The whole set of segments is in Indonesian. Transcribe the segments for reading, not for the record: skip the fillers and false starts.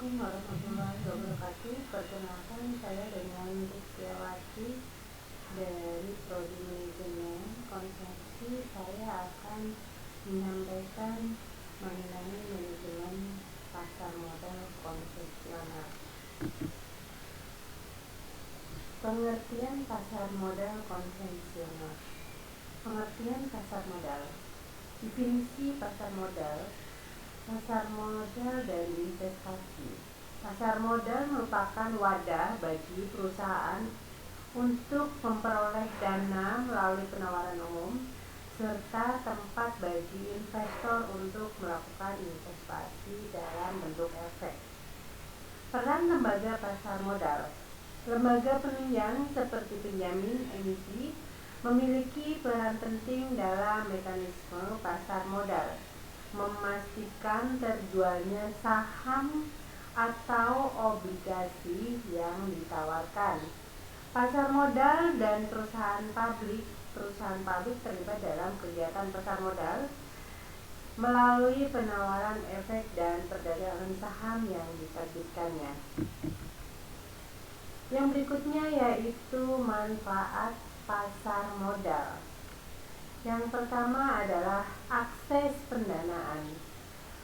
Assalamualaikum warahmatullahi wabarakatuh. Perkenalkan, saya dengan Rizkyawati dari Prodi Manajemen Konstruksi. Saya akan menyampaikan mengenai manajemen pasar modal konvensional. Pengertian pasar modal konvensional. Pengertian pasar modal. Definisi pasar modal. Pasar modal dan investasi. Pasar modal merupakan wadah bagi perusahaan untuk memperoleh dana melalui penawaran umum, serta tempat bagi investor untuk melakukan investasi dalam bentuk efek. Peran lembaga pasar modal. Lembaga penunjang seperti penjamin emisi memiliki peran penting dalam mekanisme pasar modal, memastikan terjualnya saham atau obligasi yang ditawarkan. Pasar modal dan perusahaan pabrik terlibat dalam kegiatan pasar modal melalui penawaran efek dan perdagangan saham yang diterbitkannya. Yang berikutnya yaitu manfaat pasar modal. Yang pertama adalah akses pendanaan.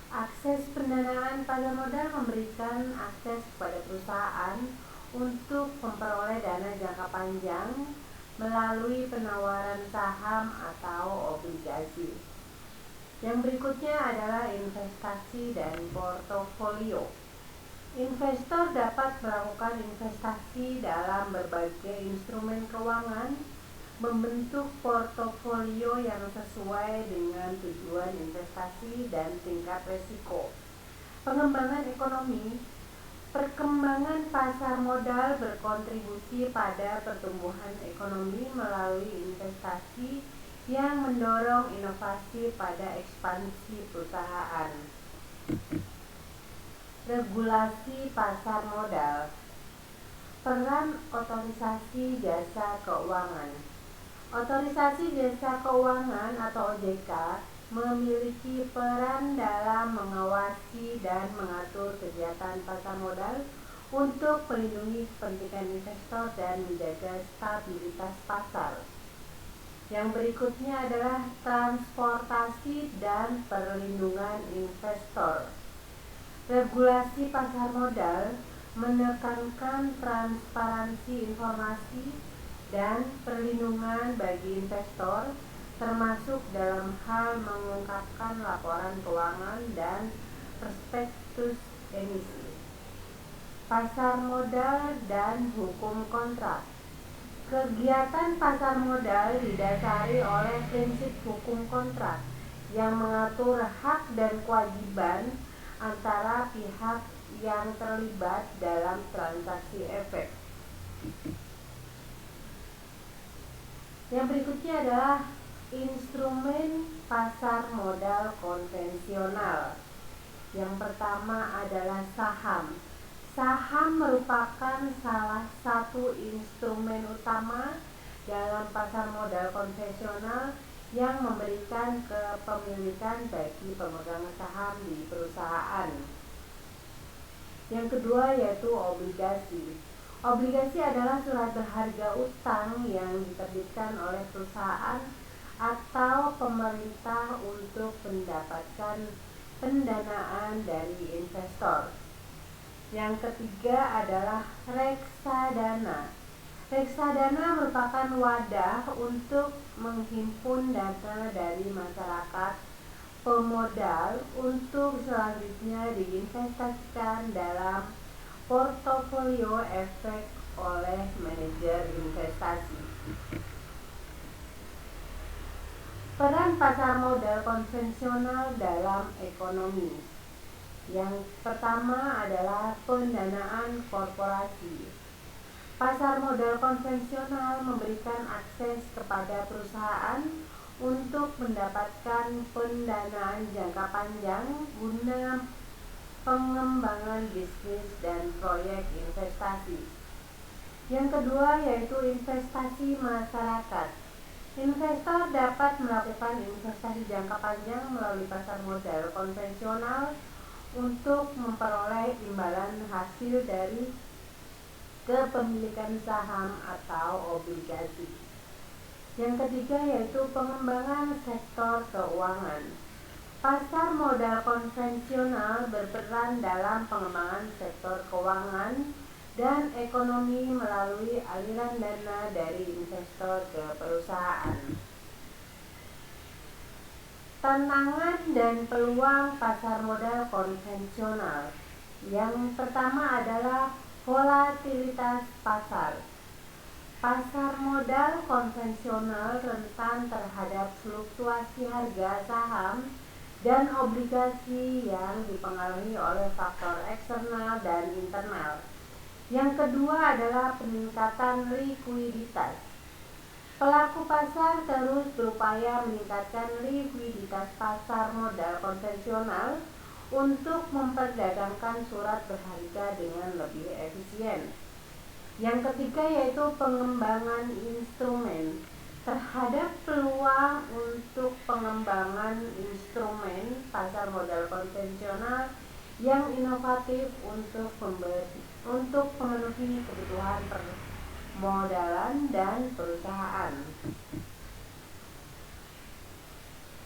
Akses pendanaan pasar modal memberikan akses kepada perusahaan untuk memperoleh dana jangka panjang melalui penawaran saham atau obligasi. Yang berikutnya adalah investasi dan portofolio. Investor dapat melakukan investasi dalam berbagai instrumen keuangan, membentuk portofolio yang sesuai dengan tujuan investasi dan tingkat risiko. Pengembangan ekonomi. Perkembangan pasar modal berkontribusi pada pertumbuhan ekonomi melalui investasi yang mendorong inovasi pada ekspansi perusahaan. Regulasi pasar modal. Peran otorisasi jasa keuangan. Otorisasi Jasa Keuangan atau OJK memiliki peran dalam mengawasi dan mengatur kegiatan pasar modal untuk melindungi kepentingan investor dan menjaga stabilitas pasar. Yang berikutnya adalah transportasi dan perlindungan investor. Regulasi pasar modal menekankan transparansi informasi dan perlindungan bagi investor, termasuk dalam hal mengungkapkan laporan keuangan dan prospektus emisi. Pasar modal dan hukum kontrak. Kegiatan pasar modal didasari oleh prinsip hukum kontrak yang mengatur hak dan kewajiban antara pihak yang terlibat dalam transaksi efek. Yang berikutnya adalah instrumen pasar modal konvensional. Yang pertama adalah saham. Saham merupakan salah satu instrumen utama dalam pasar modal konvensional yang memberikan kepemilikan bagi pemegang saham di perusahaan. Yang kedua yaitu obligasi. Obligasi adalah surat berharga utang yang diterbitkan oleh perusahaan atau pemerintah untuk mendapatkan pendanaan dari investor. Yang ketiga adalah reksadana. Reksadana merupakan wadah untuk menghimpun dana dari masyarakat pemodal untuk selanjutnya diinvestasikan dalam portofolio efek oleh manajer investasi. Peran pasar modal konvensional dalam ekonomi. Yang pertama adalah pendanaan korporasi. Pasar modal konvensional memberikan akses kepada perusahaan untuk mendapatkan pendanaan jangka panjang guna pengembangan bisnis dan proyek investasi. Yang kedua yaitu investasi masyarakat. Investor dapat melakukan investasi jangka panjang melalui pasar modal konvensional untuk memperoleh imbalan hasil dari kepemilikan saham atau obligasi. Yang ketiga yaitu pengembangan sektor keuangan. Pasar modal konvensional berperan dalam pengembangan sektor keuangan dan ekonomi melalui aliran dana dari investor ke perusahaan. Tantangan dan peluang pasar modal konvensional. Yang pertama adalah volatilitas pasar. Pasar modal konvensional rentan terhadap fluktuasi harga saham dan obligasi yang dipengaruhi oleh faktor eksternal dan internal. Yang kedua adalah peningkatan likuiditas. Pelaku pasar terus berupaya meningkatkan likuiditas pasar modal konvensional untuk memperdagangkan surat berharga dengan lebih efisien. Yang ketiga yaitu pengembangan instrumen. Terhadap peluang untuk pengembangan instrumen pasar modal konvensional yang inovatif untuk memenuhi kebutuhan permodalan dan perusahaan.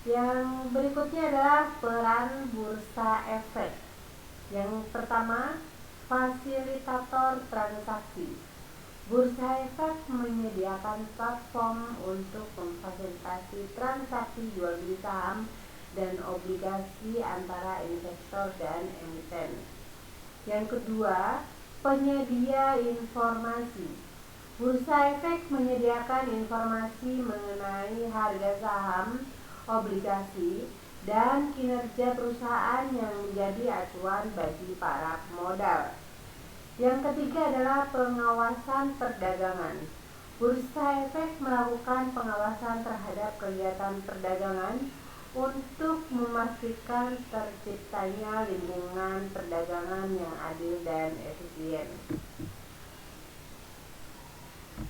Yang berikutnya adalah peran bursa efek. Yang pertama, fasilitator transaksi. Bursa efek menyediakan platform untuk memfasilitasi transaksi jual beli saham dan obligasi antara investor dan emiten. Yang kedua, penyedia informasi. Bursa efek menyediakan informasi mengenai harga saham, obligasi, dan kinerja perusahaan yang menjadi acuan bagi para pemodal. Yang ketiga adalah pengawasan perdagangan. Bursa efek melakukan pengawasan terhadap kegiatan perdagangan untuk memastikan terciptanya lingkungan perdagangan yang adil dan efisien.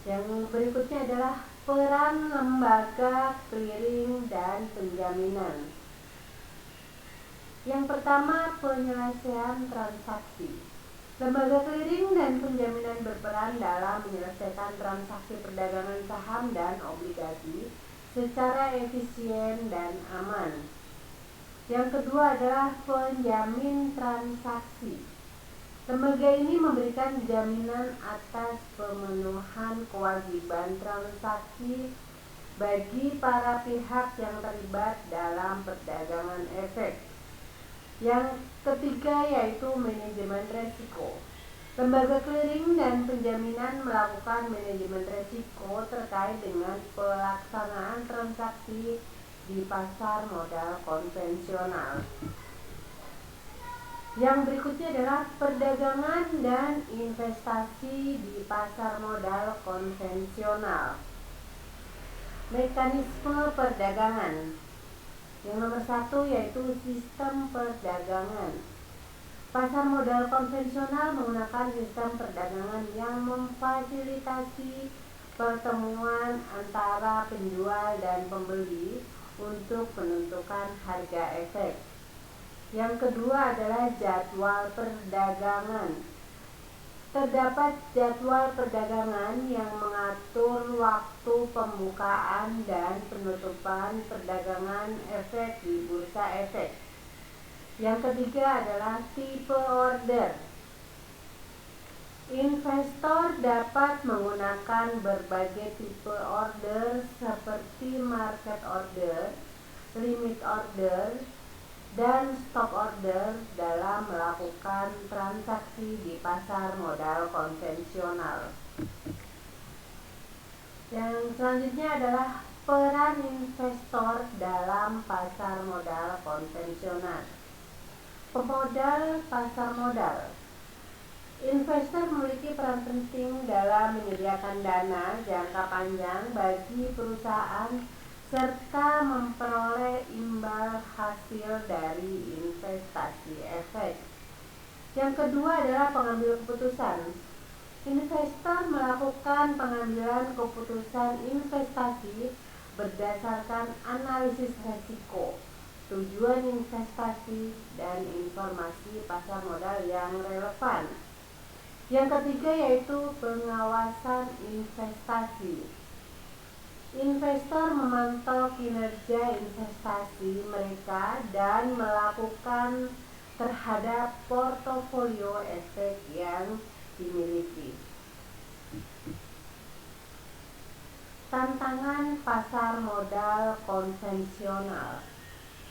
Yang berikutnya adalah peran lembaga clearing dan penjaminan. Yang pertama, penyelesaian transaksi. Lembaga clearing dan penjaminan berperan dalam menyelesaikan transaksi perdagangan saham dan obligasi secara efisien dan aman. Yang kedua adalah penjamin transaksi. Lembaga ini memberikan jaminan atas pemenuhan kewajiban transaksi bagi para pihak yang terlibat dalam perdagangan efek. Yang ketiga yaitu manajemen resiko. Lembaga clearing dan penjaminan melakukan manajemen resiko terkait dengan pelaksanaan transaksi di pasar modal konvensional. Yang berikutnya adalah perdagangan dan investasi di pasar modal konvensional. Mekanisme perdagangan. Yang nomor satu yaitu sistem perdagangan. Pasar modal konvensional menggunakan sistem perdagangan yang memfasilitasi pertemuan antara penjual dan pembeli untuk menentukan harga efek. Yang kedua adalah jadwal perdagangan. Terdapat jadwal perdagangan yang mengatur waktu pembukaan dan penutupan perdagangan efek di bursa efek. Yang ketiga adalah tipe order. Investor dapat menggunakan berbagai tipe order seperti market order, limit order, dan stop order dalam melakukan transaksi di pasar modal konvensional. Yang selanjutnya adalah peran investor dalam pasar modal konvensional. Pemodal pasar modal. Investor memiliki peran penting dalam menyediakan dana jangka panjang bagi perusahaan serta memperoleh imbal hasil dari investasi efek. Yang kedua adalah pengambil keputusan. Investor melakukan pengambilan keputusan investasi berdasarkan analisis risiko, tujuan investasi, dan informasi pasar modal yang relevan. Yang ketiga yaitu pengawasan investasi. Investor memantau kinerja investasi mereka dan melakukan terhadap portofolio aset yang dimiliki. Tantangan pasar modal konvensional.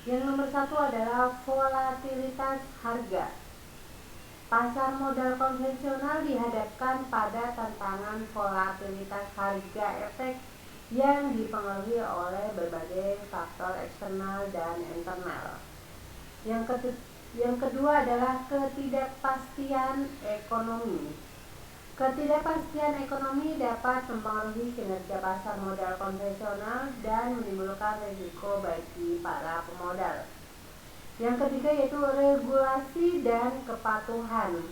Yang nomor satu adalah volatilitas harga. Pasar modal konvensional dihadapkan pada tantangan volatilitas harga efek yang dipengaruhi oleh berbagai faktor eksternal dan internal. Yang kedua adalah ketidakpastian ekonomi. Ketidakpastian ekonomi dapat mempengaruhi kinerja pasar modal konvensional dan menimbulkan risiko bagi para pemodal. Yang ketiga yaitu regulasi dan kepatuhan.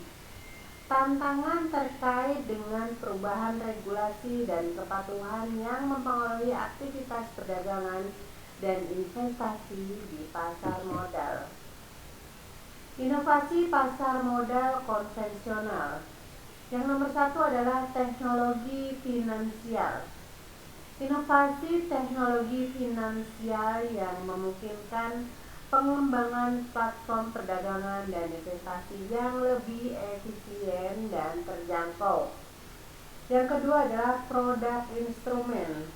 Tantangan terkait dengan perubahan regulasi dan kepatuhan yang mempengaruhi aktivitas perdagangan dan investasi di pasar modal. Inovasi pasar modal konvensional. Yang nomor satu adalah teknologi finansial. Inovasi teknologi finansial yang memungkinkan pengembangan platform perdagangan dan investasi yang lebih efisien dan terjangkau. Yang kedua adalah produk instrumen.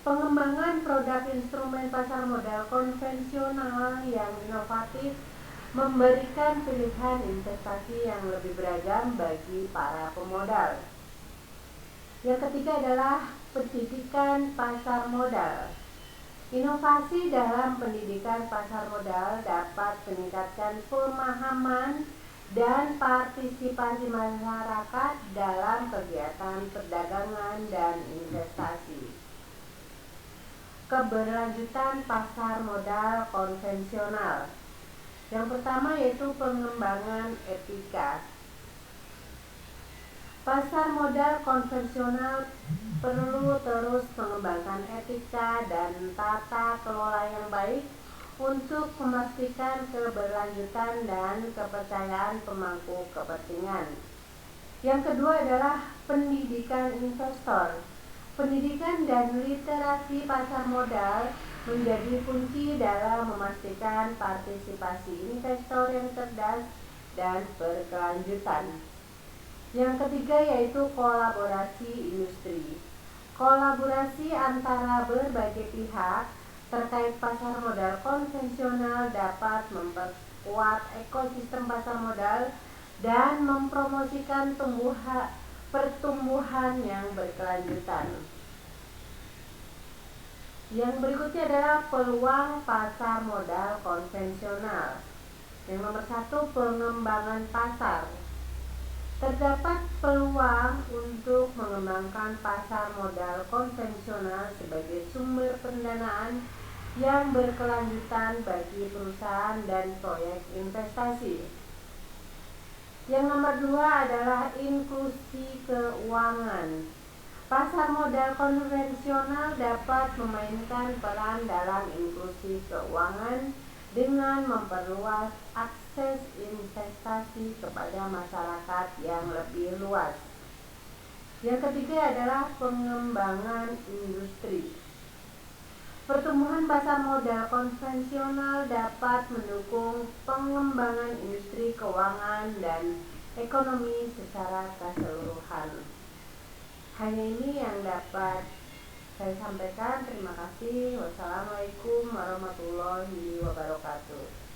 Pengembangan produk instrumen pasar modal konvensional yang inovatif memberikan pilihan investasi yang lebih beragam bagi para pemodal. Yang ketiga adalah pendidikan pasar modal. Inovasi dalam pendidikan pasar modal dapat meningkatkan pemahaman dan partisipasi masyarakat dalam kegiatan perdagangan dan investasi. Keberlanjutan pasar modal konvensional. Yang pertama yaitu pengembangan etika. Pasar modal konvensional perlu terus mengembangkan etika dan tata kelola yang baik untuk memastikan keberlanjutan dan kepercayaan pemangku kepentingan. Yang kedua adalah pendidikan investor. Pendidikan dan literasi pasar modal menjadi kunci dalam memastikan partisipasi investor yang cerdas dan berkelanjutan. Yang ketiga yaitu kolaborasi industri. Kolaborasi antara berbagai pihak terkait pasar modal konvensional dapat memperkuat ekosistem pasar modal dan mempromosikan pertumbuhan yang berkelanjutan. Yang berikutnya adalah peluang pasar modal konvensional. Yang nomor satu, pengembangan pasar. Terdapat peluang untuk mengembangkan pasar modal konvensional sebagai sumber pendanaan yang berkelanjutan bagi perusahaan dan proyek investasi. Yang nomor dua adalah inklusi keuangan. Pasar modal konvensional dapat memainkan peran dalam inklusi keuangan dengan memperluas akses investasi kepada masyarakat yang lebih luas. Yang ketiga adalah pengembangan industri. Pertumbuhan pasar modal konvensional dapat mendukung pengembangan industri keuangan dan ekonomi secara keseluruhan. Hanya ini yang dapat saya sampaikan. Terima kasih. Wassalamualaikum warahmatullahi wabarakatuh.